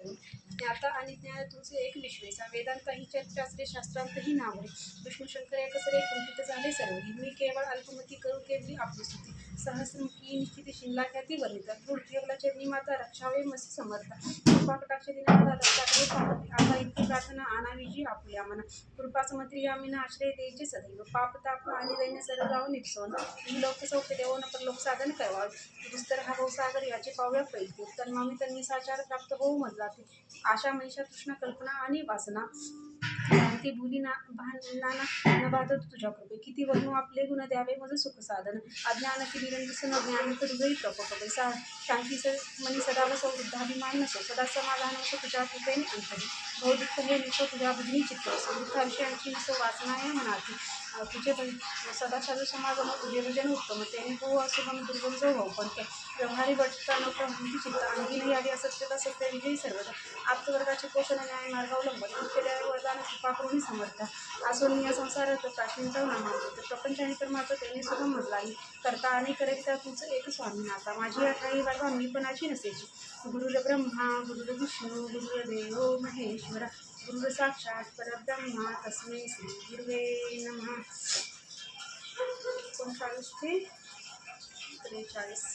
दोन ज्ञाता आणि ज्ञान तुझे एक विश्वेचा वेदांत ही शास्त्रे शास्त्रांत ही नावरे विष्णू शंकर एकसरे कुंठित झाले सर्व मी केवळ अल्पमती करू केवली आपली स्तुती सहस्रमुखी निश्चिती शिमला ख्याती वर्णिता दृढ ठेवला चरणी माता रक्षावे मसी समर्था कृपा कटाक्ष दिनाला रक्षाकडे पाहते आता इतकी प्रार्थना आणावीची आपल्या मना कृपा समत्री आम्ही आश्रय द्यायचे सदैव पाप ताप आणि दैन्य सर्व गाव निपसवण ही लोक सौख्य देवो न परलोक साधन करवावे दुस्तर हा भवसागर याचे पावल्या पैकी तन्मामी तन्मी साचार प्राप्त होऊ मजला ते आशा मनीषा तृष्णा कल्पना आणि वासना ती भुली नाना न बाधत तुझ्या कृपे किती वर्णू आपले गुण द्यावे मज सुख साधन अज्ञान निरंजस न ज्ञान हृदय प्रकोपे शांती मनी सदा वसो वृद्धाभिमान नसो सदा समाधान असो तुझ्या कृपेने अंतरी भौदुःख हे नसो तुझ्या बुद्धी चित्त असो दुःखाविषयांची नसो वासनाय मनाची तुझे सदा साधू समागम तुझे भजन उत्तम तेने हो असो मग दुर्गम जो हो पण व्यवहारी बटता न प्रवृत्ती चित्त आणखी नाही आली असत्यता सत्य विजयी सर्वदा आप्तवर्गाचे पोषण न्याय मार्गावलंबन केल्या वरदान कृपा करून समर्थ असून या संसारात प्राचीनता नामांकित प्रपंच आणि कर्माचं त्यांनी सुगम मजलाई करता आणि करेक्ता तुझं एक स्वामी नाता माझी अठाई वाढवा मी पणाची नसेची गुरुर ब्रह्मा गुरुर विष्णू गुरुदेव महेश्वरा गुरुर साक्षात परब्रह्मा तस्मै श्री गुरुवे नमः 39 ते 43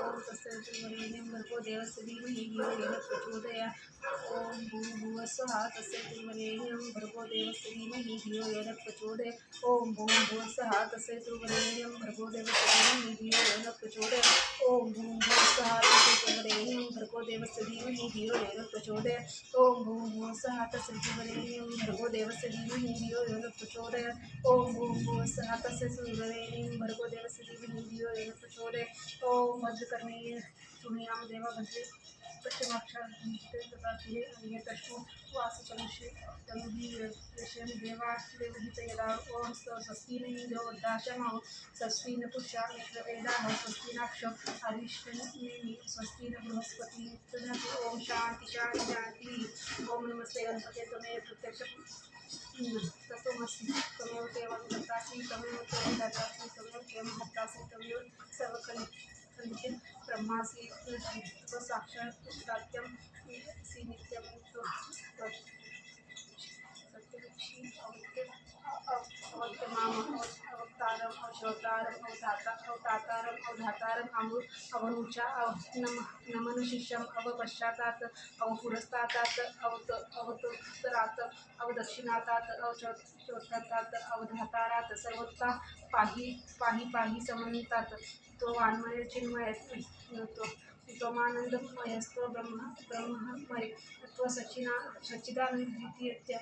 ओम तस्मै भर्गो देवस्य धीमहि धियो यो नः प्रचोदयात् ओम भूर्भुवः स्वः तस्य तुर्वरेण्यं भर्गो देवस्य धीमहि धियो यो नः प्रचोदयात् ओम भूर्भुवः स्वः तस्य तुर्वरेण्यं भर्गो देवस्य धीमहि धियो यो नः प्रचोदयात् ओम भूर्भुवः स्वः तस्य तुर्वरेण्यं भर्गो देवस्य धीमहि धियो यो नः प्रचोदयात् ओम भूर्भुवः स्वः तस्य तुर्वरेण्यं भर्गो देवस्य धीमहि धियो यो नः प्रचोदयात् ओम भूर्भुवः स्वः तस्य तुर्वरेण्यं भर्गो देवस्य धीमहि धियो यो नः प्रचोदयात् ओम भद्रकर्णी तुण्याम देवा भद्रे पश्चिमाक्षाते तथा तिहे अन्यतष्टु वासचलुषे तनुहि यशं देवा देवहित यदा ओम स्वस्ति न इंद्रो वृद्धाश्रमः स्वस्ति न पुष्या मित्रवेदाः स्वस्ति नाक्ष अरिष्टनेमि स्वस्ति न बृहस्पति तदनति ओम शांति शांति शांति ओम नमस्ते गणपते त्वमेव प्रत्यक्ष तत्त्वमसि त्वमेव देवं दत्तासि त्वमेव त्वं दत्तासि त्वमेव त्वं हत्तासि त्वमेव सर्वकलितं ब्रह्मासि त्वं साक्षात् सत्यं सि नित्यं सत्यलक्ष्मी अवत्यमाम अवतारम अवतारम अवतारम अवधातारम अवनुचा नमन शिष्यम अवपश्चातात अवपुरस्तातात अवतरात अवदक्षिणातात अवचोत्तात अवधातारात सर्वता पाही पाही पाही समन्वितात तो वान्मय चिन्मय त्वमानंदमयस्त्व ब्रह्ममय त्व सच्चिदानंद द्वितीय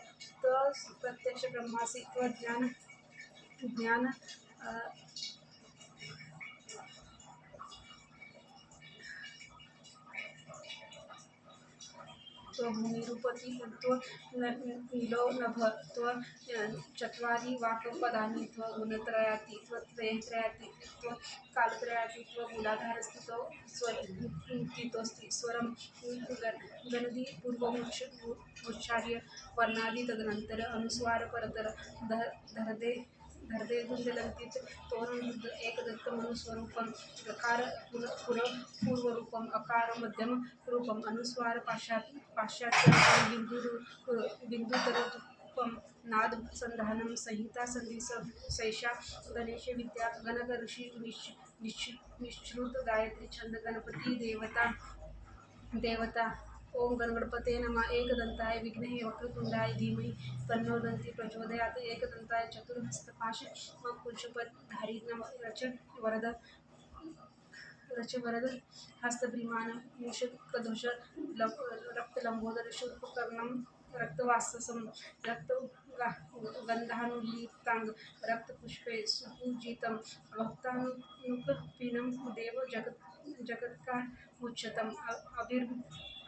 प्रत्यक्ष ब्रह्मासी त्व ज्ञान भूमिरूपती नीलो नभ चत्वारि वाक्पदानि गुणत्रयाति त्रयाति कालत्रयाति मूलाधारस्थितो स्वरितोस्ति स्वरं गणदी पूर्वमुच्चार्य वर्णादि तदनंतर अनुस्वार परतर धरदे धुंदलंकित तोरण एकदत्त मनुस्वरूपम प्रकार पूर्वरूपम अकार मध्यम रूपम अनुस्वार पाश्चात्य बिंदुतररूपम नाद संधानम संहिता संधि सैषा गणेश विद्या गणक ऋषि निश्रुत गायत्री छंद गणपती देवता ओम गणपते नमः एकदंताय विघ्नेय वक्रतुंडाय धीमहि तन्नो दन्ति प्रचोदयात् एकदंताय चतुर्हस्तपाश पुरुषपदधारी रच वरद हस्तभ्रीमान मूषकध्वज रक्तलंबोदर शूर्पकर्णं रक्तवाससं गंधानुलिप्तांग रक्तपुष्पे सुपूजितं भक्तानुकंपिनं देव जगत्कामुच्यतम्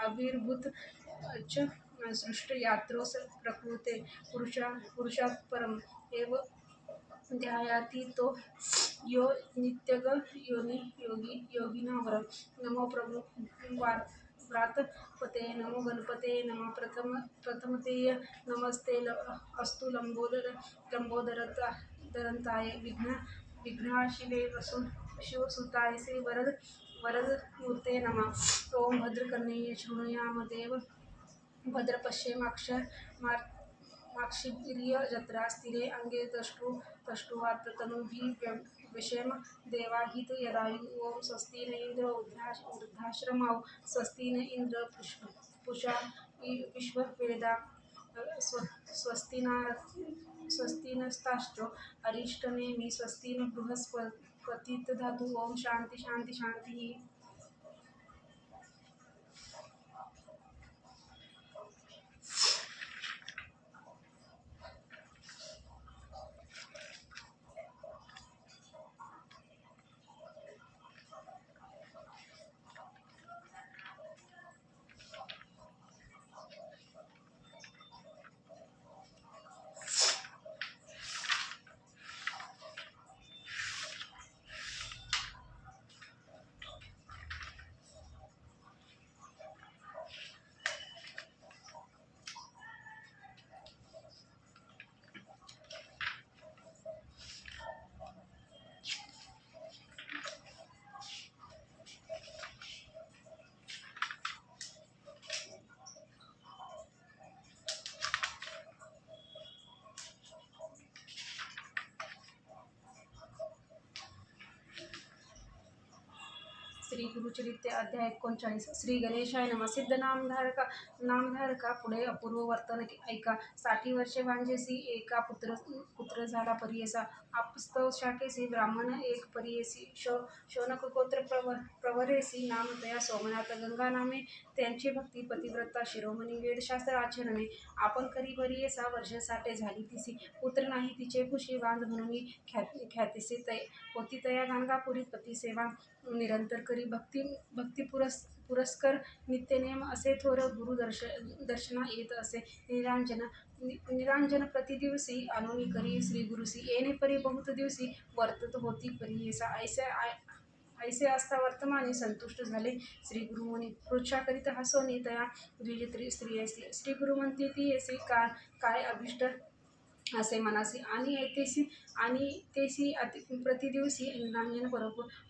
आविर्भूत च सृष्टयात्रो प्रकृते पुरुषात् परम् एव ध्यायाति तो यो नित्यग योगिनावर नमो प्रभु व्रातपते नमो गणपते नमः प्रथमतेय नमस्ते अस्तु दरंताय विघ्नाशिवे शिवसुताय श्री वरद मूर्ते नमः. ओम भद्रकर्णेय शृणुयाम देव भद्रपश्येमाक्ष माक्षिर्य जत्रा स्थिरे अंगे तष्टुवात तनूभिः विषेम देवाहित यदायु. ओम स्वस्ति न इंद्र वृद्धाश्रमाव स्वस्ति न इंद्र पुषा विश्ववेदा स्वस्ति नस्ताश्च अरिष्टनेमि स्वस्ति न बृहस्पती दधातु. ओम शांति शांति शांति. श्री गुरुचरित्र अध्याय 39. श्री गणेशाय नमः. सिद्ध नामधारका पुढे अपूर्व वर्तन ऐका. 60 वर्षे वांजेसी एका पुत्र झाला परियेसा. आपस्तव शाकेसी ब्राह्मण एक परियेसी. शौनक गोत्र प्रवरेसी नाम तया सोमनाथ. गंगा नामे त्यांची भक्ती पतिव्रता शिरोमणी वेदशास्त्र आचरणे. आपण करी परियेसा वर्ष 60 झाली तिसी. पुत्र नाही तिचे कुशी वांज म्हणून ख्यातीसे होती तया गाणगापुरी पती सेवा निरंतर करी. भक्ती पुरस्कर नित्यनेम असे थोर गुरु दर्शना येत असे. निरांजन प्रतिदिवसी अनुनी करी श्री गुरुसी. येणे परी बहुत दिवसी वर्तत होती परियेसा. ऐसे असता वर्तमानी संतुष्ट झाले श्री गुरुमुनी. पृच्छा करीत हसोनी तया द्विज स्त्रियसी. श्री गुरु म्हणती ती येसी काय अभिष्ट असे मनासी. आणि तेसी प्रतिदिवसी निरांजन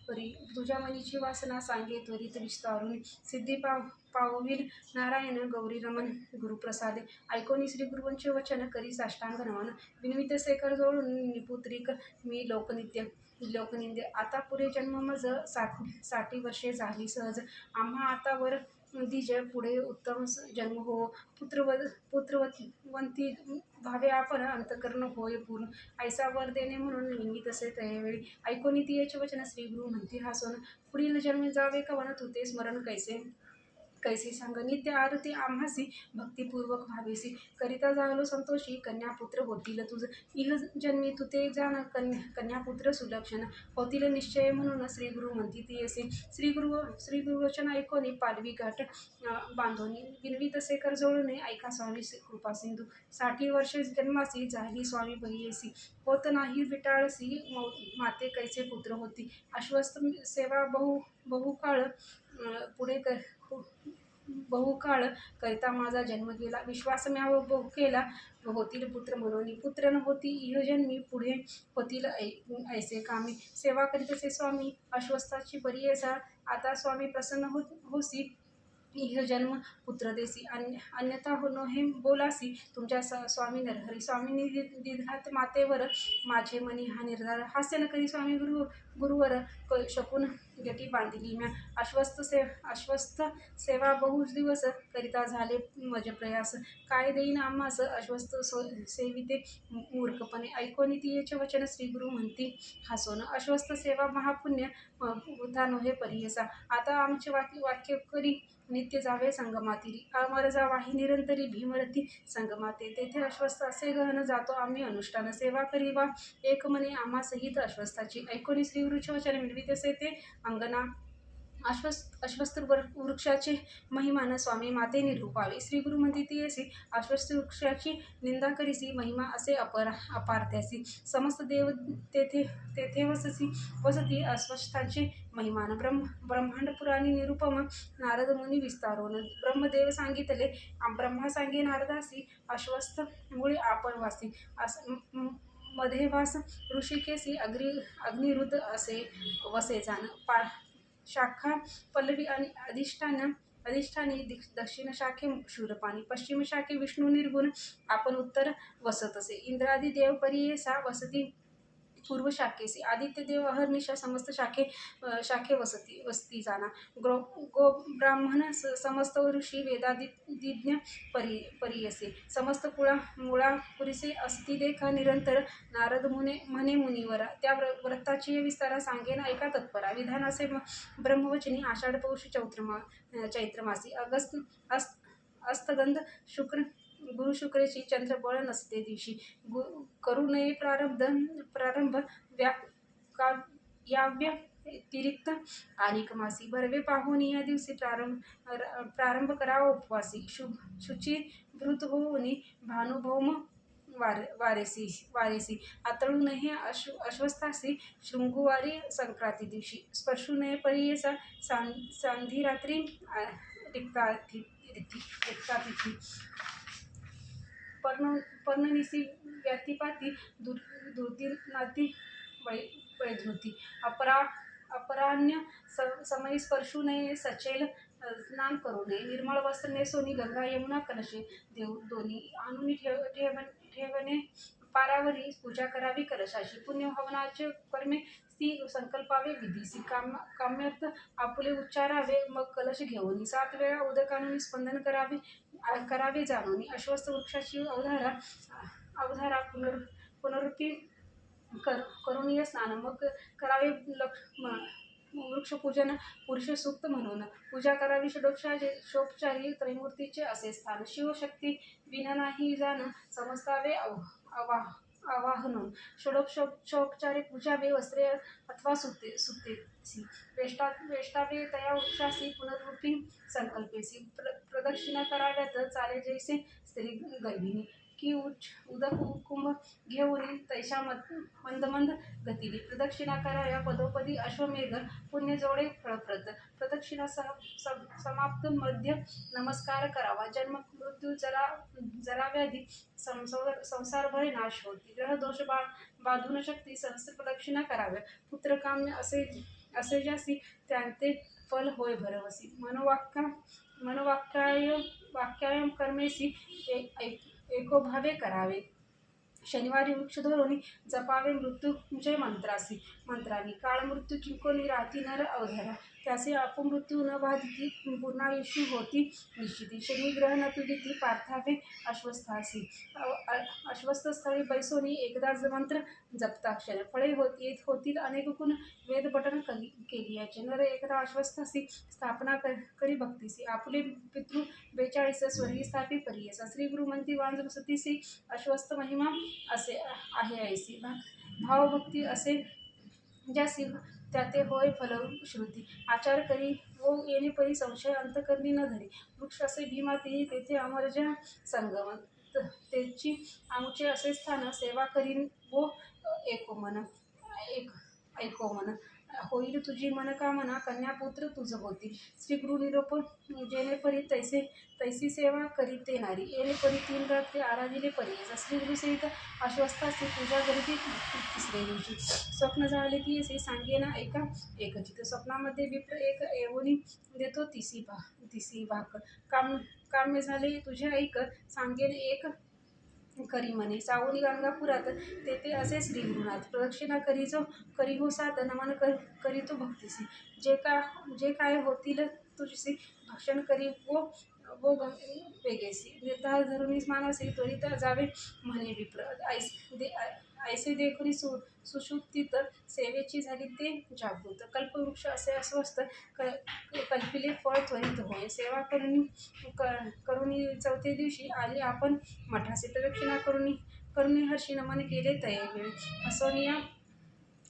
परी. तुझ्या मनीची वासना सांगे त्वरित विस्तारून. सिद्धी पावविल नारायण गौरी रमण गुरुप्रसादे. ऐकोनी श्री गुरुवंचे वचन करी साष्टांग नमन. विनवित शेखर जोडून निपुत्रिक मी लोकनिंदे. आता पुरे जन्म मज 60 वर्षे झाली सहज. आम्हा आता वर दिज पुढे उत्तम जन्म हो. पुत्रवंती भावे आपण अंतकरण होय पूर्ण. ऐसा वर देणे म्हणून निमित्त तसे त्यावेळी. ऐकोनी तियेचे वचन श्री गुरु म्हणती हसोन. पुढील जन्मी जावे कवन तुते स्मरण कैसे सांग. नित्य आरती आम्हासी भक्तिपूर्वक भावेसी. करिता जागलो संतोषी कन्यापुत्र होतील तुझ. इह जन्मी तुते जाण कन्यापुत्र सुलक्षण होतील निश्चय म्हणून श्री गुरु म्हणती तियेसी. श्री गुरुवचन ऐकोनी पालवी घाट बांधोनी. विनवित शेखर जोडून ऐका स्वामी कृपा सिंधू. 60 वर्षे जन्मासी झाली स्वामी परियेसी. होत नाही विटाळसी माते कैसे पुत्र होती. अश्वस्थ सेवा बहुकाळ करिता माझा जन्म गेला. विश्वास म्याव बहु केला होतील पुत्र म्हणून. पुत्र न होती इह जन्मी पुढे होतील ऐसे कामी. सेवा करीतसे स्वामी अश्वस्थाची परियेसा. आता स्वामी प्रसन्न होसी इह जन्म पुत्र देसी. अन्यथा नोहे बोलासी तुमच्या स्वामी नरहरी. स्वामींनी दीर्घात मातेवर माझे मनी हा निर्धार. हास्य न करी स्वामी गुरुवर शकून गटी बांधिली म्या. अश्वस्थ सेवा बहु दिवस करिता झाले मज प्रयास. काय देईन आम्हास अश्वस्थ सेविते मूर्खपणे. ऐकोनी तियेचे वचन श्री गुरु म्हणती हसोन. अश्वस्थ सेवा महापुण्य वृथा नोहे परियेसा. आता आमचे वाक्य करी नित्य जावे संगमातीरी. अमर जावाही निरंतरी भीमरती संगमाते. तेथे अश्वस्थ असे गहन जातो आम्ही अनुष्ठान. सेवा करीवा एक मने आम्हा सहित अश्वस्थाची. ऐकोनी श्री गुरुचे वचन मिळवितसे ते अंगना अश्वस्थ वृक्षाचे महिमान स्वामी माते निरूपावे. श्री गुरु म्हणती असे अश्वस्थ वृक्षाची निंदा करीसी महिमा असे अपार त्यासी. समस्त देव तेथे तेथे वसती अस्वस्थांचे महिमान. ब्रह्मांड पुराणी निरुपम नारद मुनी विस्तारोन. ब्रह्मदेव सांगितले ब्रह्मा सांगे नारदासी अश्वस्थ मुळे आपण वासी. मध्ये वास ऋषिकेशी अग्निरुद्ध असे वसे जाण. शाखा पल्लवी आणि अधिष्ठानी दक्षिण शाखे शूरपाणी. पश्चिम शाखे विष्णू निर्गुण आपण उत्तर वसत असे. इंद्रादी देव परियेसा वसती पूर्व शाखेसी. आदित्य देव अहर्निशा समस्त शाखे वसती जाणा. गो ब्राह्मण समस्त ऋषी वेदादिज्ञ परियसे. समस्त मुळा पुरिसे असती देखा निरंतर. नारद म्हणे मुनिवरा त्या व्रताची विस्तारा सांगेन ऐका तत्परा. विधान असे ब्रह्मवचनी आषाढ पौष चैत्र मासी. अस्तगंध शुक्र गुरु शुक्रेची चंद्र बळ नसते दिवशी. करू नये प्रारंभ याव्य तिरिक्त आनिक मासी. भरवे पाहून या दिवशी प्रारंभ करावा उपवासी. शुची भृत होऊनी भानुभौम वारेसी. आतळू नये अश्वस्थासी शृंगुवारी संक्रांती दिवशी. स्पर्शू नये परियेसा सांधी रात्री रिक्तातिथी. पर्णनिसी व्यतिपाती दुर्दिनाती वैधृती. अपराह्न समयी स्पर्शू नये सचेल स्नान करू नये. निर्मळ वस्त्र नेसोनी गंगा यमुना कलशे दोन्ही आणून ठेवणे. पारावरी पूजा करावी कलशाची. पुण्य हवनाचे कर्मे ती संकल्पावे विधीसी. काम्यर्थ आपुले उच्चारावे मग कलश घेऊन. 7 वेळा उदकाने स्पंदन करावे जाणून. अश्वस्थ वृक्षाची अवधारा पुनरुक्ती करुणीय स्नान. मग करावे वृक्षपूजन पुरुष सूक्त म्हणून. पूजा करावी षोडशोपचारी त्रैमूर्तीचे असे स्थान. शिवशक्ती विना नाही जाण समजतावे आवाहनून. षोडशोपचारे पूजावे वस्त्रे अथवा सुतेसी. वेष्टावे तया वृक्षासी पुनरुक्ती संकल्पेसी. प्रदक्षिणा कराव्यात चाले जैसे स्त्री गर्भिणी. की उदक कुंभ घेऊन तैशा मंद गतीने. प्रदक्षिणा कराव्या पदोपदी अश्वमेध पुण्य जोडे फळप्रद. प्रदक्षिणा समाप्त मध्य नमस्कार करावा. जन्म मृत्यू जरा व्याधी संसार भय नाश होती. ग्रह दोष बाधून शक्ती सहस्र प्रदक्षिणा कराव्या. पुत्रकाम्य असे ज्यासी त्यांचे फल होय भरवसी. मनोवाक्कायम कर्मेसी एकोभावे करावे. शनिवारी वृक्ष धरून जपावे मृत्युंजय मंत्रांनी. काळ मृत्यू किंकोनी राहती नर अवधरा. त्याचे अपमृत्यू न बाधिती पूर्णायुषी होती निश्चिती. शनी ग्रह न पीडिती पार्थावे अश्वस्थासी. अश्वस्थ स्थळी बैसोनी एकदा मंत्र जपताक्षर. फळे येत होतील अनेक गुण वेदपठन केलियाचे. नर एकदा अश्वस्थासी स्थापना करी भक्तीसी. आपुले पितृ 42 स्वर्गी स्थापी परियेसा. श्री गुरु म्हणती वांज वसतीसी अश्वस्थ महिमा असे आहे ऐसी. भावभक्ती असे ज्यासी त्याते होय फलश्रुती. आचार करी वो येणे परी संशय अंतकरणी न धरी. वृक्ष असे भीमा तिनी तेथे अमरजा संगम. तेची आमुचे असे स्थान सेवा करीन वो ऐको मन. होईल तुझी मनकामना कन्यापुत्र तुझ होतील. श्री गुरु निरोप जेणे परी तैसी सेवा करीते नारी. येणे परी 3 रात्री आराधिले परियेसा. श्री गुरु सहित अश्वस्थासी पूजा करीती 3रे दिवशी. स्वप्न झाले ती असे सांगेना ऐका एकचित. स्वप्नामध्ये विप्र एक येऊनी देतो तिसी भाक. काम्य झाले तुझे ऐक सांगेन एक करी म्हणे. सावनी गंगापुरात तेथे असे श्री गुरुनाथ. प्रदक्षिणा करी हो सात नमन करीतो भक्तीसी. जे काय होतील तुझसी भक्षण करी वो वेगेसी. निर्धार धरुनी मानसी त्वरित जावे म्हणे विप्र. ऐसे देखुनी सुषुप्तीत सेवेची झाली ते जागृत. कल्पवृक्ष असे अस्वस्थ कल्पिले फळ त्वरित होय. सेवा करुनी 4थ्या दिवशी आले आपण मठासी. प्रदक्षिणा करुनी हर्षी नमन केले तये वेळी.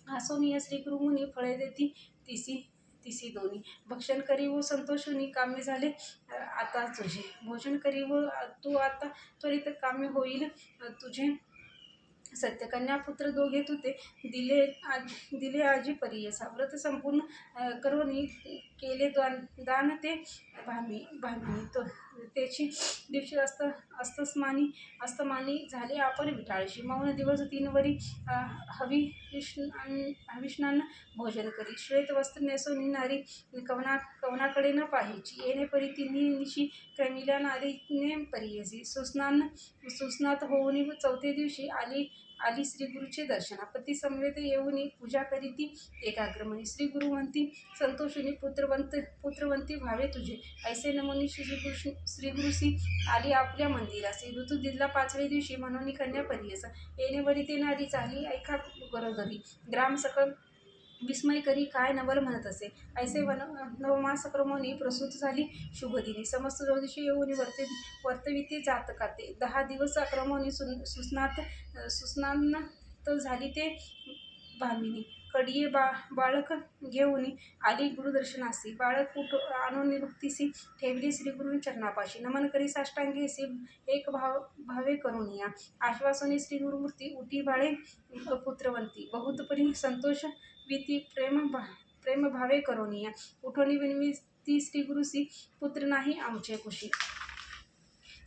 हसोनिया श्री गुरुमुनी फळे देती तिसी दोन्ही भक्षण करी व संतोषुनी कामे झाले आता तुझे भोजन करी व तू आता त्वरित कामे होईल तुझे सत्यकन्या पुत्र दोघे तुते दिले आजी परियसा व्रत संपूर्ण करोनी केले दान ते भामिनी तो त्याची दिवशी अस्तमानी झाले आपण विटाळशी मौन दिवस तीनवरी हविष्णांना भोजन करी श्वेत वस्त्र नेसवणी नारी कवनाकडे न पाहायची येणे परी तिन्ही निशी क्रमिल्या नारीने परियसी सुस्नात होऊनी चौथे दिवशी आली श्री गुरुचे दर्शना पती समवेत येऊनी पूजा करीती एकाग्रमणी श्री गुरु म्हणती संतोषिनी पुत्रवंती व्हावे तुझे ऐसे नमुनी श्री गुरुसी आली आपल्या मंदिरासी ऋतू दिला पाचवे दिवशी म्हणून कन्या परियस येणे वरी ते नारी झाली ऐका गरोदरी ग्राम सकल विस्मय करी काय नवल म्हणत असे ऐसे नवमास क्रमोनी प्रसूत झाली शुभदिनी समस्त ज्योतिषी येऊन वर्तविते जातकाते 10 दिवस क्रमोनी सुस्नात झाली ते भामिनी कडिये बाळक घेऊन आली गुरुदर्शनासी बाळक आणून निरुक्तीसी ठेवली श्री गुरु चरणापाशी नमन करी साष्टांगेसी एक भावे करून या आश्वासने श्री गुरुमूर्ती उठी बाळे पुत्रवंती बहुत परी संतोष विती प्रेम भावे करून या उठोनी विनवी श्री गुरुसी पुत्र नाही आमचे कुशी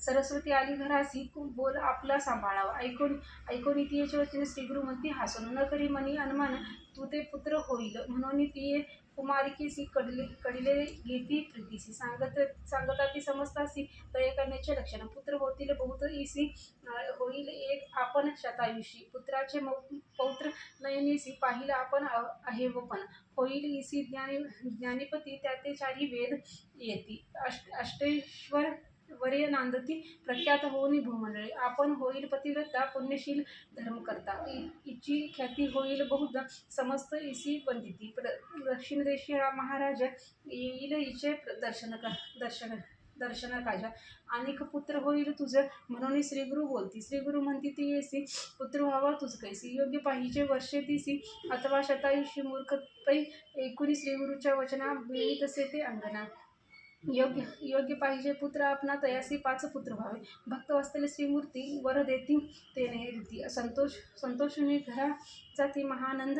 सरस्वती आली घरासी बोल आपला सांभाळावा ऐकून तियेचे वचन श्री गुरु म्हणती हसून न करी मनी अनुमान तू ते पुत्र होईल म्हणून तिये कुमारिकेसी कडले घेती प्रीतीसी सांगता ती समजतासी तय करण्याचे लक्षण पुत्र होतील बहुत इसी होईल एक आपण शतायुषी पुत्राचे पौत्र नयनीसी पाहिला आपण आहे व पण होईल इसी ज्ञानीपती त्याते चारी वेद येती अष्टेश्वर वर्य नांदती प्रख्यात होऊन भूमंडळी आपण होईल पतिव्रता पुण्यशील धर्म करता इची ख्याती होईल बहुधा समस्त इसी वंदिती दक्षिण देशी महाराजा येईल इचे दर्शन काजा अनेक पुत्र होईल तुझं म्हणून श्री गुरु बोलती श्री गुरु म्हणती ती येसी पुत्र व्हावा तुझ कैसी योग्य पाहिजे वर्षे तिसी अथवा शतायुषी मूर्ख पै ऐकुनी श्री गुरुच्या वचना मिळी तसे ते अंगना योग्य पाहिजे पुत्र आपणा तयासी 5 पुत्र व्हावे भक्त वाचलेले श्रीमूर्ती वर देती तेने रीती संतोषुनी घरा जाती महानंद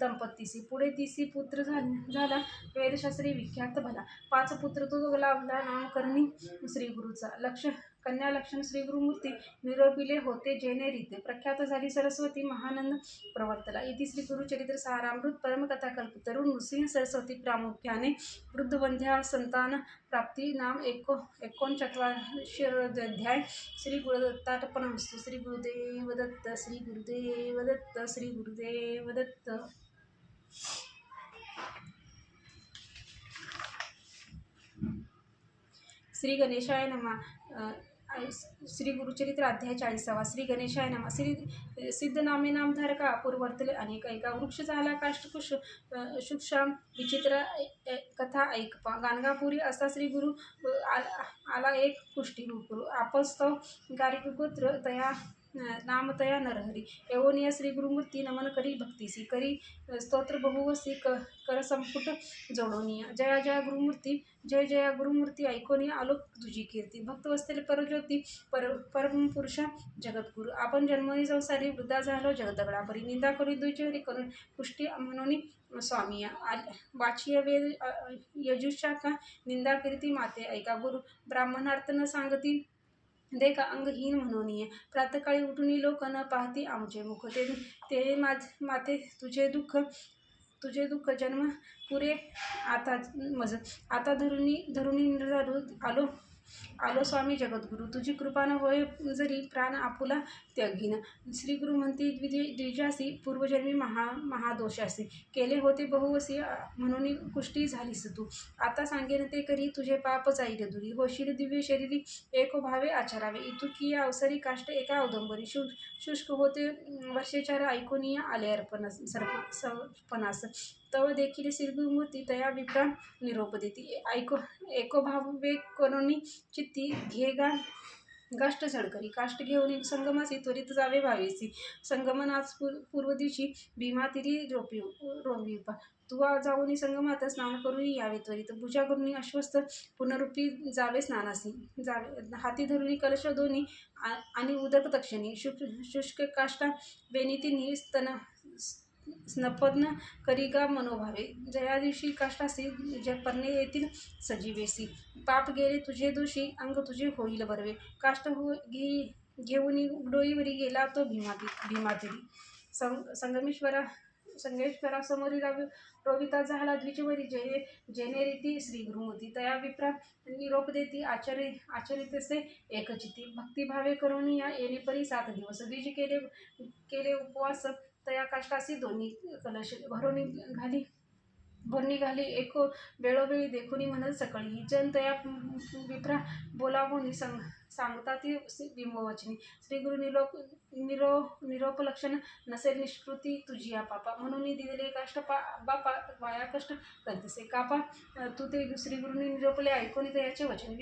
दंपतीसी पुढे तिसी पुत्र झाला वेदशास्त्री विख्यात भला 5 पुत्र तो लाभला नामकरणी श्री गुरुचा कन्या लक्षण श्री गुरुमूर्ती निरोपिले होते जेने रीते प्रख्यात झाली सरस्वती महानंद प्रवर्तला इति श्री गुरुचरित्र सारामृत परमकथा कल्प तरुण नृसिंह सरस्वती प्रामुख्याने वृद्धवंध्या संतान प्राप्ती नाम 49 अध्याय श्री गुरुदत्तार्पणमस्तु श्री गुरुदेव दत्त श्री गुरुदेव दत्त श्री गुरुदेव दत्त श्री गणेशाय नमः श्री गुरुचरित्र अध्याय 40 श्री गणेशाय नमः श्री सिद्ध नामे नामधारका पूर्वर्तले अनेक ऐका वृक्ष झाला काष्टकुश शुक्षाम विचित्र कथा ऐकपा गाणगापुरी असा श्री गुरु आला एक कुष्टी गुरु आपस्तव गारिकगोत्र तया नाम तया नरहरी एवोनिया श्री गुरुमूर्ती नमन करी भक्तीसी करी स्तोत्र बहुवसी कर संपुट जोडोनिया जया जया गुरुमूर्ती जय जया गुरुमूर्ती ऐकोनिया आलोक तुझी कीर्ती भक्त वसलेले परज्योती परमपुरुष जगद्गुरु आपण जन्मनी संसारी वृद्धा झालो जगदगडा परी निंदा करी दुचेरी करून पुष्टी म्हणून स्वामी वाचिय वेद यजुशाखा निंदा कीर्ती माते ऐका गुरु ब्राह्मणार्थ न सांगती दे का अंगहीन म्हणून प्रातकाळी उठून लोक न पाहती आमचे मुख ते माते तुझे दुःख जन्म पुरे आता धरुणी आलो स्वामी जगद्गुरु तुझी कृपा न होय जरी प्राण आपुला त्यागीन श्री गुरु म्हणती द्विजासी पूर्वजन्मी महादोषासी केले होते बहुवसी म्हणून कुष्टी झालीस तू आता सांगेन ते करी तुझे पाप जाईल दुरी होशील दिव्य शरीरी एको भावे आचरावे इतुकी या अवसरी काष्ट एका औदंबरी शुष्क होते वर्षेचार ऐकोनिया आले अर्पणास तव देखील श्रीगुरुमूर्ती तया विप्रा निरोप देती एको भाव वेग करुणी चित्ती गाष्ट झडकरी काष्ट घेऊन संगमासी त्वरित जावे भावेसी संगमनाच पूर्व दिवशी भीमातिरी रोविपा तू जाऊन संगमात स्नान करून यावे त्वरित पूजा करून अश्वस्थ पुनरुपी जावे स्नानासी जावे हाती धरून कलश दोन्ही आणि उदक तक्षणी शुष्क काष्टा वेनिती स्नपन करिगा मनोभावे जया दिवशी काष्टासी पर्णे येतील सजीवेसी पाप गेले तुझे दोषी अंग तुझे होईल बरवे काष्ट घेऊन डोईवरी गेला तो भीमातिरी संगमेश्वरासमोरी रोविता झाला द्विजवरी जेने रीती श्री गुरुमती तया विप्रा निरोप देती आचरितसे एकचिती भक्तिभावे करून या येणे परी 7 दिवस द्विज केले उपवास तया काष्टासी दोन्ही कलश भरून निघाली एक वेळोवेळी देखुनी म्हणत सकळी जन तया विप्रा बोलावून सांगता ती बिंबवचनी श्रीगुरु निरोपलक्षण नसेल निष्कृती तुझी या पापा म्हणून दिलेले काष्ट बापा वाया कष्ट करतेसे कापा तू ते श्रीगुरूंनी निरोपले ऐकून तयाचे वचन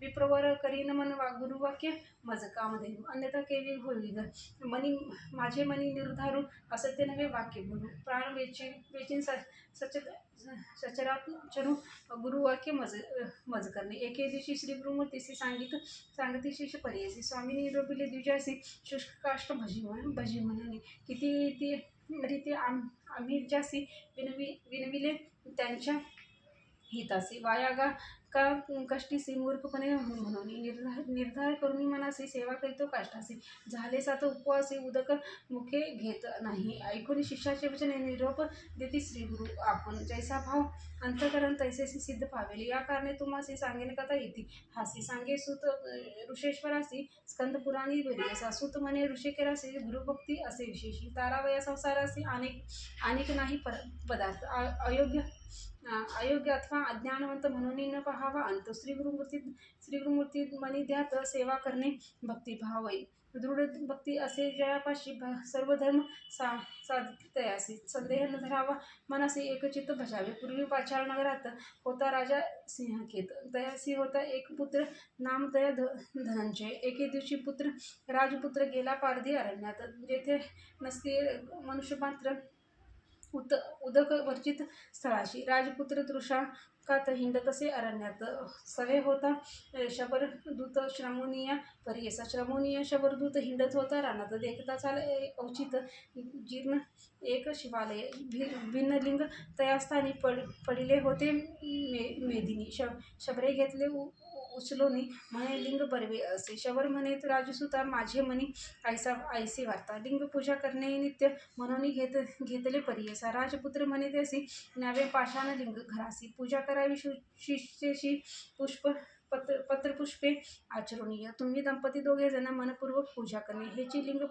विप्रवर करीन मन गुरुवाक्य मज कामधेनु अन्यथा केली होईल माझे मनी निर्धारू असत्य नव्हे वाक्य बोलू प्राण वेचीन सचरात चरू गुरुवाक्य मज करणे एके दिवशी श्री गुरुमूर्तीसी सांगती शिष्य पर्यसी स्वामींनी निरोपिले द्विजासी शुष्क काष्ट भजी म्हणून किती ती रीती आम्ही जासी विनविले त्यांच्या हितासी वाया का कष्टीसी मूर्खपणे म्हणून निर्धार करून मनासी सेवा करीतो काष्टासी झाले सात उपवासी उदक मुखे घेत नाही ऐकून शिष्याचे वचन निरोप देती श्री गुरु आपण जैसा भाव अंतकरण तैसेसी सिद्ध पावेले या कारणे तुम्हासी सांगेन कथा येती हासी सांगे सुत ऋषेश्वरासी स्कंद पुराणी वेरियसा सुत म्हणे ऋषिकेरासी गुरुभक्ती असे विशेषी तारावया संसारासी अनेक नाही पदार्थ अयोग्य अथवा अज्ञानवंत म्हणून न पाहावा अंत श्रीगुरुमूर्ती मनी ध्यात सेवा करणे भक्तिभावय दृढ भक्ती असे जयापाशी सर्व धर्म साधितयासी संदेह न धरावा मनासी एकचित्त भजावे पूर्वी पाचाळ नगरात होता राजा सिंहकेत तयासी होता एक पुत्र नाम तया धनंजय एके दिवशी राजपुत्र गेला पारधी अरण्यात जेथे नसते मनुष्यमात्र उदक वर्जित स्थळाशी राजपुत्र तृषाकात हिंडतसे अरण्यात सवे होता शबरदूत श्रमोनिया परियसा श्रमोनिया शबरदूत हिंडत होता रानात देखता चाल औचित जीर्ण एक शिवालय भिन्नलिंग तयास्थानी पडिले होते मेदिनी शबरे घेतले उचलोनी म्हणे लिंग बरवे असे शबर म्हणे राजसुता माझे मनी ऐसी वार्ता लिंग पूजा करणे नित्य म्हणून घेतले परियसा राजपुत्र म्हणे त्यासी न्यावे पाषाण लिंग घरासी पूजा करावी शिष्येशी पत्रपुष्पे आचरणीय तुम्ही दंपती दोघे जण मनपूर्वक पूजा करणे हेची लिंग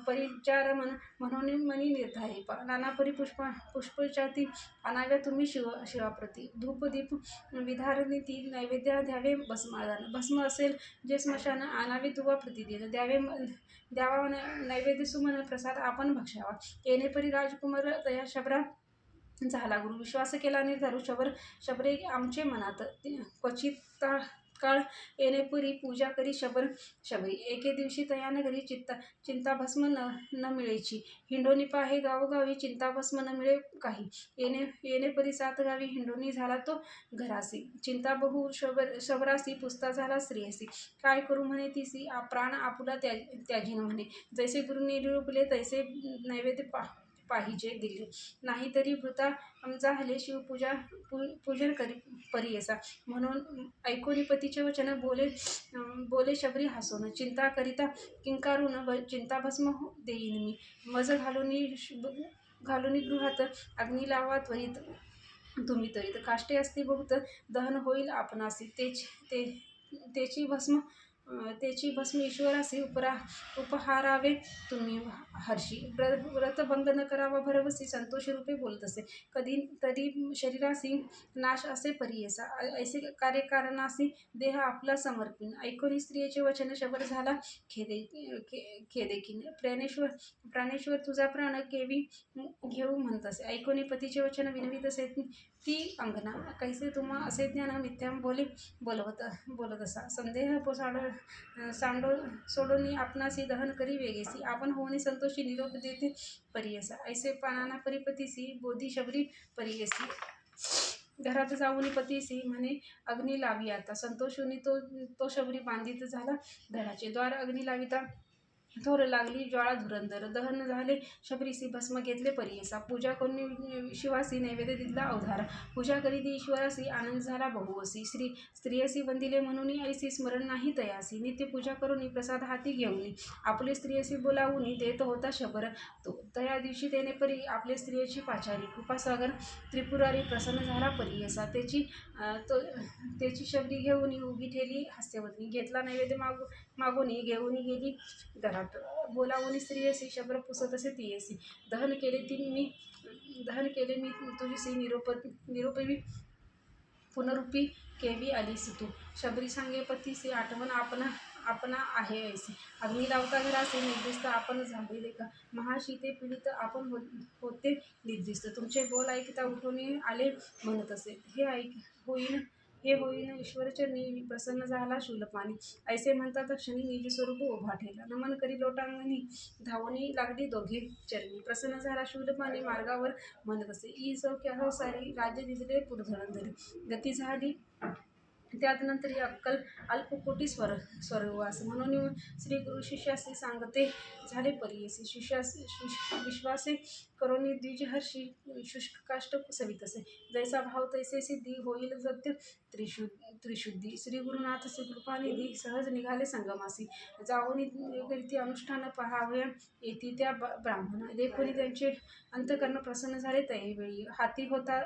परिचार म्हणून मनी निर्धारे नाना पुष्पचाती अनाव्या तुम्ही शिवाप्रती धूप दीप विधारणी ती नैवेद्य द्यावे भस्म असेल जे स्मशान आणावे दुवा प्रतिदिन द्यावा नैवेद्य सुमन प्रसाद आपण भक्षावा येणेपरी राजकुमार तया शबरा झाला गुरु विश्वास केला निर्धारू शबरे आमचे मनात क्वचित काळ येणेपुरी पूजा करी शबरी एके दिवशी तया नगरी चिंताभस्म न मिळेची हिंडोनी पाहे गावोगावी चिंताभस्म न मिळे काही येणेपरी 7 गावी हिंडोनी झाला तो घरासी चिंता बहु शबरासी पुसता झाला स्त्रियसी काय करू म्हणे तिसी प्राण आपुला त्याजीन म्हणे जैसे गुरुनी निरूपले तैसे नैवेद्य पाहिजे दिले नाही तरी वृथा झाले शिवपूजा पूजन परियसा म्हणून ऐकोनी पतीचे वचन बोले शबरी हसून चिंता करिता किंकारून चिंताभस्म देईन मी मज घालूनी गृहात अग्नी लावा त्वरित तुम्ही त्वरित काष्टे असती बहुत दहन होईल आपणासी तेची भस्म ईश्वरासी उपहारावे तुम्ही हर्षी व्रतभंग न करावा भरवसी संतोष रूपे बोलत असे कधी तरी शरीरासी नाश असे परियसा ऐसे कार्यकारणासी देह आपला समर्पिन ऐकोनी स्त्रियेचे वचन शबर झाला खेदेकीन प्राणेश्वर तुझा प्राण केवी घेऊ म्हणत असे ऐकोनी पतीचे वचन विनवित असे ती अंगना कैसे तुम्हा असे ज्ञान मिथ्याम बोलत असा संदेह सांडो सोडोनी आपणासी दहन करी वेगेसी आपण होऊनी संतोषी निरोप देते परियसा ऐसे पानाना परिपतीसी बोधी शबरी परियसी घरात जाऊनी पतीसी म्हणे अग्नी लावी आता संतोषुनी तो तो शबरी बांधित झाला घराचे द्वार अग्नी लाविता थोर लागली ज्वाळा धुरंदर दहन झाले शबरीसी भस्म घेतले परियसा पूजा करून शिवासी नैवेद्य दिला अवधारा पूजा करी ती ईश्वरासी आनंद झाला बहुवसी स्त्रियसी वंदिले म्हणून ऐसी स्मरण नाही तयासी नित्य पूजा करून प्रसाद हाती घेऊन आपले स्त्रियसी बोलावून देत होता शबर तो तया दिवशी त्याने परी आपले स्त्रियेची पाचारी कृपासागर त्रिपुरारी प्रसन्न झाला परियसा त्याची शबरी घेऊन उभी ठेली हास्यवदनी घेतला नैवेद्य मागून घेऊन गेली घरात बोलावून स्त्रियसी शबर पुसत असे तियसी दहन केले मी तुझीसी निरोपवी पुनरुपी केवी आलीस तू शबरी सांगे पतीसी आठवण आपणा आहे ऐसी अग्नी लावता घरासे निर्दिष्ट आपण झालेले का महाशीते पीडित आपण होते निर्दिष्ट तुमचे बोल ऐकता उठून आले म्हणत असे हे होईन ईश्वरचरणी प्रसन्न झाला शूलपाणी ऐसे म्हणतात क्षणी निज स्वरूप उभा ठेला नमन करी लोटांगणी धावणी लागली दोघे चरणी प्रसन्न झाला शूलपाणी मार्गावर म्हणत असे ई सौख्य सारी राज्य दिसले पुरधरंधरी गती झाली त्यात नंतर अक्कल अल्पकोटी स्वरवास म्हणून श्री गुरु शिष्यासी सांगते झाले परियसी विश्वासे करोनी द्विजहर्षी शुष्क काष्ट सवितसे जैसा भाव तैसे सिद्धी होईल सत्य त्रिशुद्धी श्री गुरुनाथ श्री कृपानिधी सहज निघाले संगमासी जाऊन रीती अनुष्ठान पहावया येती त्या ब्राह्मण देखोनी त्यांचे अंतकर्ण प्रसन्न झाले तैवेळी हाती होता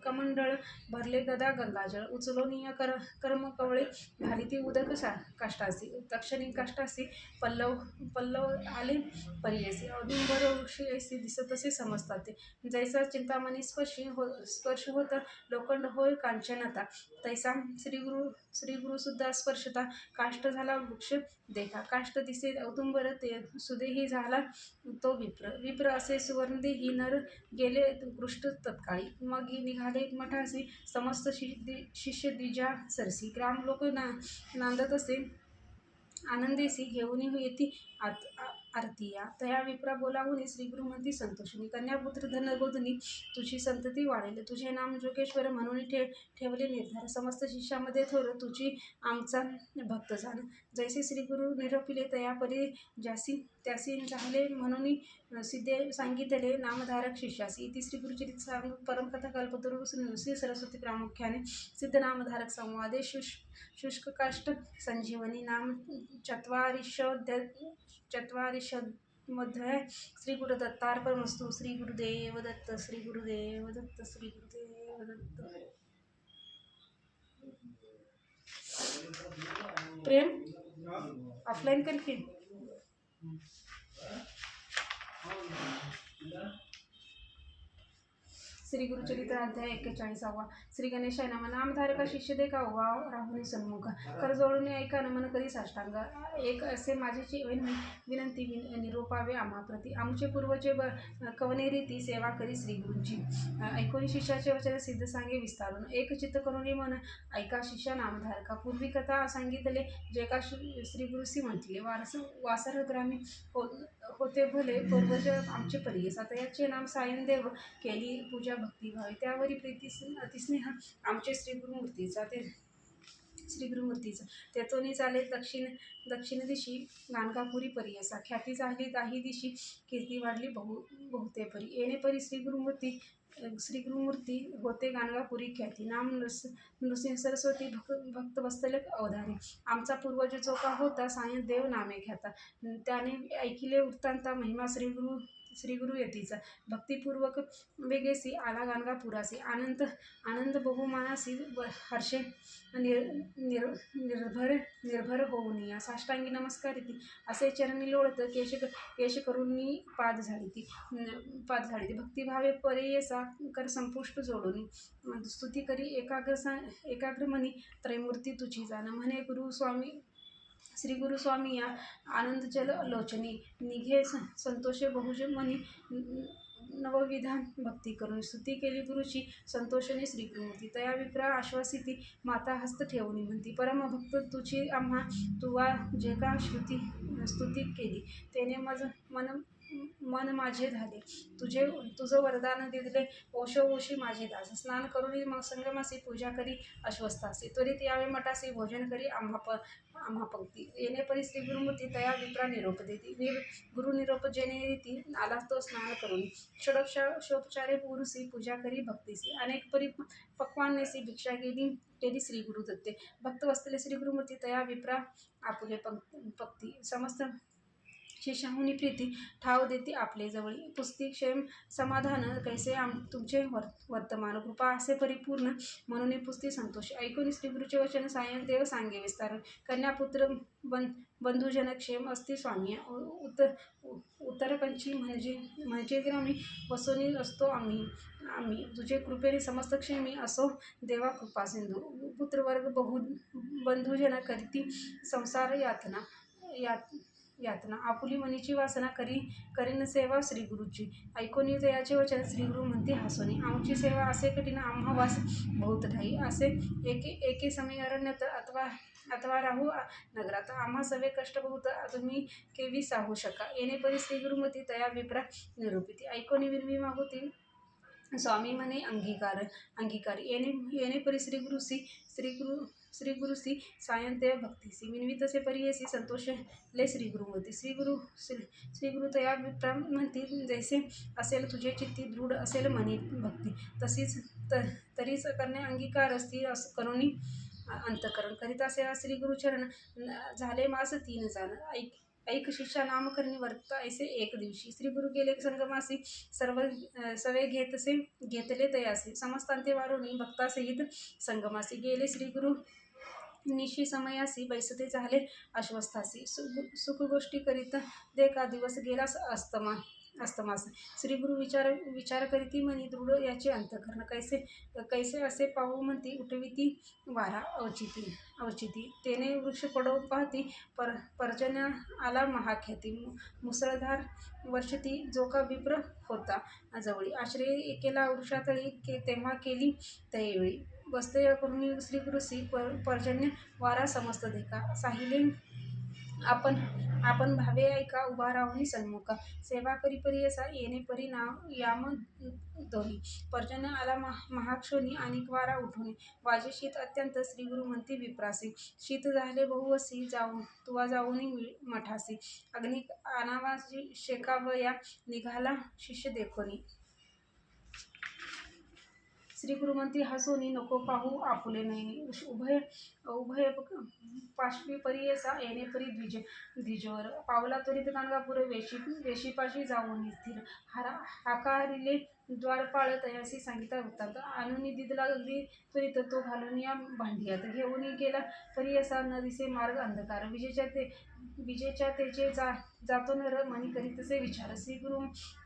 कमंडळ भरले गदा गंगाजळ उचलोनीय कर्म कवळे घाली ती उदक काष्टासी तक्षणी काष्टासी पल्लव आले परियसी औदुंबर वृक्षी ऐसी दिसत असे समजतात ते जैसा चिंतामणी स्पर्श होत लोखंड होय कांचनता तैसा श्रीगुरु सुद्धा स्पर्शता काष्ट झाला वृक्ष देखा काष्ट दिसे औदुंबर ते सुदेही झाला तो विप्र असे सुवर्णदेही नर गेले कृष्ट तत्काळी मग निघाले मठासी समस्त शिष्य द्विजा सरसी ग्राम लोक नांदत असे आनंदेसी घेऊन येती आरतीया तया विप्रा बोलावून श्रीगुरु म्हणती संतोषिनी कन्यापुत्र धनगोधनी तुझी संतती वाढेल तुझे नाम जोगेश्वर म्हणून ठेवले निर्धार समस्त शिष्यामध्ये थोर तुझी आमचा भक्त झाला जैसे श्रीगुरु निरोपिले तया परी त्यासी झाले म्हणून सिद्धे सांगितले नामधारक शिष्यासी इति श्री गुरुचरित सांग परमकथा कल्पतरू श्री सरस्वती प्रामुख्याने सिद्ध नामधारक संवादे शुष्ककाष्ट संजीवनी नाम चत्वारिशोऽध्याय श्री गुरुदत्तार्पणमस्तु श्री गुरुदेव दत्त श्री गुरुदेव दत्त श्री गुरुदेव दत्त प्रेम ऑफलाईन कर की श्री गुरुचरित्र अध्याय 41 श्री गणेशाय नमः नामधारका शिष्य देखा उभा राहुनी सन्मुख कर जोडून ऐका नमन करी साष्टांग एक असे माझीची विनंती निरोपावे आम्हाप्रती आमचे पूर्वजे कवने रीती सेवा करी श्री गुरूंची ऐकून शिष्याचे वचन सिद्ध सांगे विस्तारून एक चित्त करून मन ऐका शिष्या नामधारका पूर्वी कथा सांगितले जे का श्री गुरुसी म्हटले वासर ग्रामी होते भले पूर्वज आमचे परियस आता याचे नाम सायनदेव केली पूजा भक्तिभावे त्यावरी प्रीती अतिस्नेह आमचे श्री गुरुमूर्तीचा तेथोनी चाले दक्षिण दिशी गाणगापुरी परियसा ख्याती झाली दाही दिशी कीर्ती वाढली बहुते परी येणे परी श्री गुरुमूर्ती होते गाणगापुरी ख्याती नाम नृसिंह सरस्वती भक्त वत्सल अवधारी आमचा पूर्वज जो का होता सायं देव नामे ख्याता त्याने ऐकिले वृत्तांता महिमा श्री गुरु यतीचा भक्तिपूर्वक वेगेसी आला गाणगापुरासी आनंद बहुमानासी हर्षे निर्भर होऊनिया साष्टांगी नमस्कार येते असे चरणी लोळत केश करून पाद झाली भक्तिभावे परेयसा कर संपुष्ट जोडून स्तुती करी एकाग्र मनी त्रैमूर्ती तुझी जाण म्हणे श्री गुरुस्वामी या आनंदजल लोचनी निघे संतोषे बहुज मनी नवविधान भक्ती करून स्तुती केली गुरुची संतोषणे श्री गुरुमूर्ती तया विप्रा आश्वासिती माता हस्त ठेवणी म्हणती परमभक्त तुझी आम्हा तुवा जे का स्तुती केली तेने मन मन माझे झाले तुझं वरदान दिले ओशी माझे दास स्नान करून मग संगमासी पूजा करी अश्वस्थासी त्वरित यावे मठासी भोजन करी आम्हा पंक्ती येणे परी श्री गुरुमूर्ती तया विप्रा निरोप देती गुरु निरोप जेणे रीती आला तो स्नान करून षोडशोपचारे पुरुषी पूजा करी भक्तीसी अनेक परी पक्वान्नेसी भिक्षा केली श्री गुरु दत्ते भक्त वस्तले श्री गुरुमूर्ती तया विप्रा आपुले भक्ती समस्त शिष्याहुनी प्रीती ठाव देती आपले जवळी पुस्ती क्षेम समाधान कैसे तुमचे वर्तमान कृपा असे परिपूर्ण म्हणून पुस्ती संतोष ऐकून श्री गुरुचे वचन सायं देव सांगे विस्तार कन्यापुत्र बंधुजन क्षेम असती स्वामी उत्तरकंची म्हणजे आम्ही वसोनी असतो आम्ही तुझे कृपेने समस्त क्षेमी असो देवा कृपा सिंधू पुत्रवर्ग बंधुजन करीती संसार यातना आपुली मनीची वासना करीन सेवा श्री गुरुची ऐकोनी दयाचे वचन श्री गुरु म्हणते हसोनी आमची सेवा असे कठीण आम्हा वास बहुत ठाई असे एके समय अरण्यात अथवा राहू नगरात आम्हा सवे कष्ट बहुत तुम्ही केवी साहू शका येणे परी श्री गुरुमती तया विप्रा निरूपिती ऐकोनी विनवी मागुती स्वामी म्हणे अंगीकार येणे परी श्री गुरुसी सायंतेय भक्तीसी विनवी तसे परी संतोष ले श्री गुरुमती श्री गुरु तया विप्रा म्हणती जैसे असेल तुझे चित्ती दृढ असेल मनी भक्ती तरीच करणे अंगीकार स्थिर करुणी अंतकरण करिता सेवा श्री गुरुचरण झाले मास 3 जाण ऐक शिष्या नामकरणी वर्त ऐसे एक दिवशी श्री गुरु गेले संगमासी सवे घेतले तयासी समस्तांते वारुणी भक्तासहित संगमासी गेले श्री गुरु निशी समयासी बैसते झाले अश्वस्थासी सुख गोष्टी करीत देखा दिवस गेला अस्तमास श्री गुरु विचार करीती मनी दृढ याचे अंतकरण कैसे असे पाहू म्हणती उठविती वारा अवचिती तेने वृक्ष पडो पाहती पर्जन्य आला महाख्याती मुसळधार वर्षती जो का विप्र होता जवळी आश्रय केला वृक्षातळी तेव्हा केली तयवेळी बसते करुणी श्री गुरुसी पर्जन्य वारा समस्त देखा साहिले आपण भावे ऐका उभा राहुनी सन्मुखा सेवा करी परी असा येणे परी नाव याम दोन्ही पर्जन्य आला महाक्षोनी आणि वारा उठवणे वाजे शीत अत्यंत श्री गुरु म्हणती विप्रासी शीत झाले बहुवसी तुवा जाऊनी मठासी अग्नी अनावासी शेकावया निघाला शिष्य देखोनी श्री गुरुमंती हसोनी नको पाहू आपुले नयनी उभय पाशवी परियसा येणे परी द्विजवर पावला त्वरित गाणगापुर वेशीपाशी जाऊन स्थिर हाकारिले द्वारपाळ तयासी सांगितला वृत्तांत आणून दिदला अगदी त्वरित तो घालून या भांडियात घेऊन गेला परियसा न दिसे मार्ग अंधकार विजेच्या तेचे जातो नर मनी करीतसे विचार श्री गुरु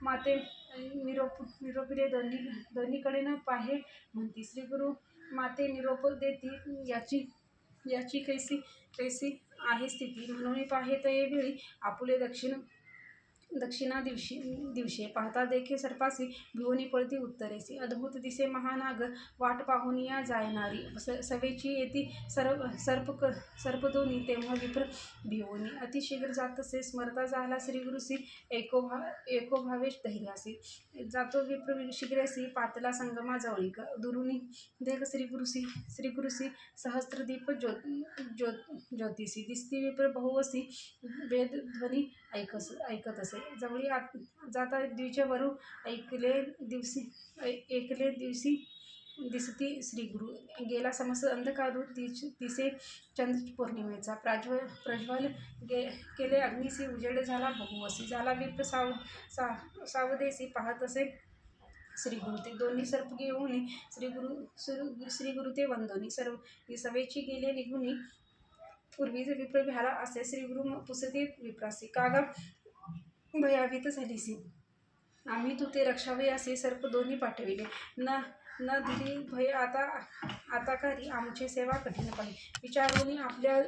माते निरोपिले दोन्हीकडे न पाहे म्हणती श्री गुरु माते निरोप देती याची कैसी आहे स्थिती म्हणून पाहे तये वेळी आपुले दक्षिणा दिवशी पाहता देखे सर्पासी भिवनी पळती उत्तरेसी अद्भुत दिसे महानाग वाट पाहून या जायनारी सवेची येती सर्पदोनी तेव्हा विप्र भिवनी अतिशीघ्र जातसे स्मरता झाला श्री गुरुसी एको भावेश धैर्यासी जातो विप्र शीघ्रसी पातला संगमा जवळीक दुरुनी देख श्री गुरुसी सहस्त्रदीप ज्योतिषी दिसती विप्र बहुवसी वेद ध्वनी ऐकत असे जवळी जाता द्विजवरू एकले दिवशी दिसती श्री गुरु गेला समस्त अंधकारू तिसे चंद्र पौर्णिमेचा प्रज्वल केले अग्निसी उजेड झाला बहुवसी झाला विप्र सावदेसी पाहत असे श्री गुरु ते दोन्ही सर्प घेऊन श्री गुरु ते वंदोनी सवेची गेले निघुनी पूर्वीच विप्र भ्याला असे श्री गुरु पुसते विप्रासी कागा भयाभीत झालीसी आम्ही तू ते रक्षावे असे सर्प दोन्ही पाठविले न दिली भय आता करी आमची सेवा कठीण पाहिजे विचारून आपल्या